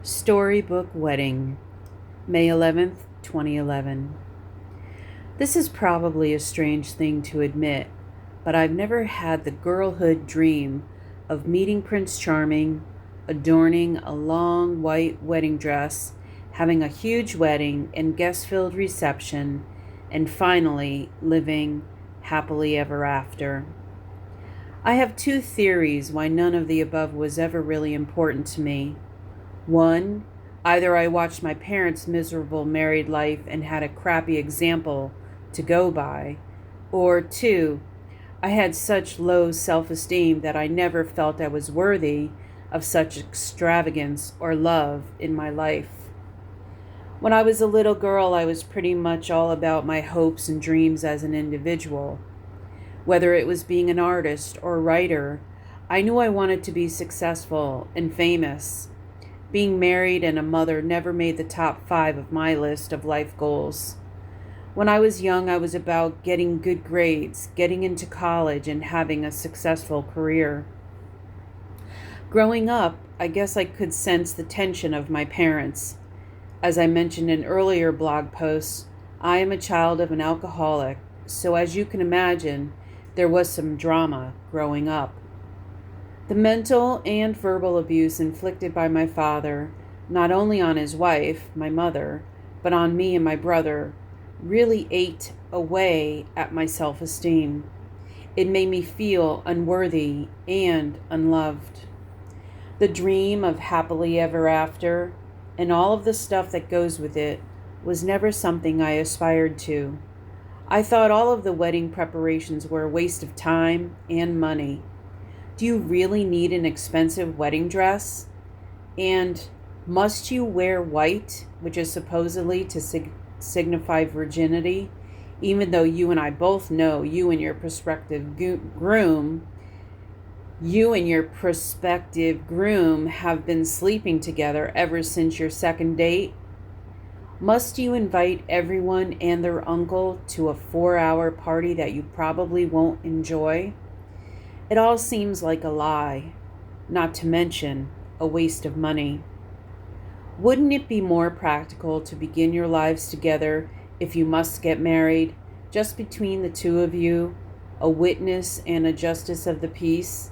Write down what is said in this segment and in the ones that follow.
Storybook Wedding, May 11th, 2011. This is probably a strange thing to admit, but I've never had the girlhood dream of meeting Prince Charming, adorning a long white wedding dress, having a huge wedding and guest-filled reception, and finally living happily ever after. I have two theories why none of the above was ever really important to me. One, either I watched my parents' miserable married life and had a crappy example to go by, or two, I had such low self-esteem that I never felt I was worthy of such extravagance or love in my life. When I was a little girl, I was pretty much all about my hopes and dreams as an individual. Whether it was being an artist or writer, I knew I wanted to be successful and famous. Being married and a mother never made the top 5 of my list of life goals. When I was young, I was about getting good grades, getting into college, and having a successful career. Growing up, I guess I could sense the tension of my parents. As I mentioned in earlier blog posts, I am a child of an alcoholic, so as you can imagine, there was some drama growing up. The mental and verbal abuse inflicted by my father, not only on his wife, my mother, but on me and my brother, really ate away at my self-esteem. It made me feel unworthy and unloved. The dream of happily ever after, and all of the stuff that goes with it, was never something I aspired to. I thought all of the wedding preparations were a waste of time and money. Do you really need an expensive wedding dress? And must you wear white, which is supposedly to signify virginity, even though you and I both know you and your prospective groom have been sleeping together ever since your second date? Must you invite everyone and their uncle to a 4-hour party that you probably won't enjoy? It all seems like a lie, not to mention a waste of money. Wouldn't it be more practical to begin your lives together if you must get married, just between the two of you, a witness and a justice of the peace?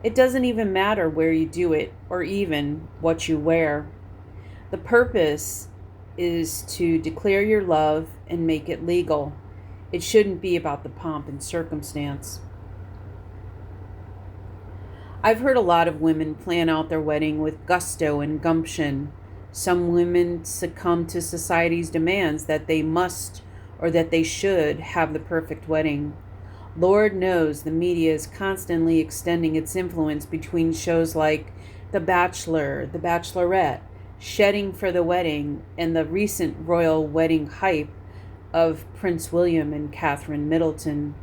It doesn't even matter where you do it or even what you wear. The purpose is to declare your love and make it legal. It shouldn't be about the pomp and circumstance. I've heard a lot of women plan out their wedding with gusto and gumption. Some women succumb to society's demands that they must or that they should have the perfect wedding. Lord knows the media is constantly extending its influence between shows like The Bachelor, The Bachelorette, Shedding for the Wedding, and the recent royal wedding hype of Prince William and Catherine Middleton.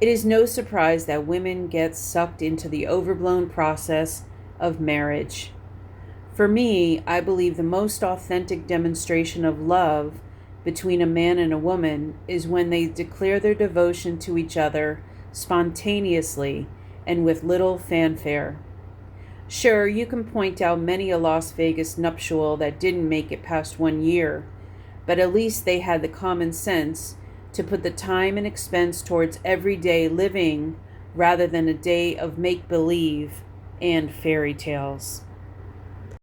It is no surprise that women get sucked into the overblown process of marriage. For me, I believe the most authentic demonstration of love between a man and a woman is when they declare their devotion to each other spontaneously and with little fanfare. Sure, you can point out many a Las Vegas nuptial that didn't make it past 1 year, but at least they had the common sense to put the time and expense towards everyday living rather than a day of make-believe and fairy tales.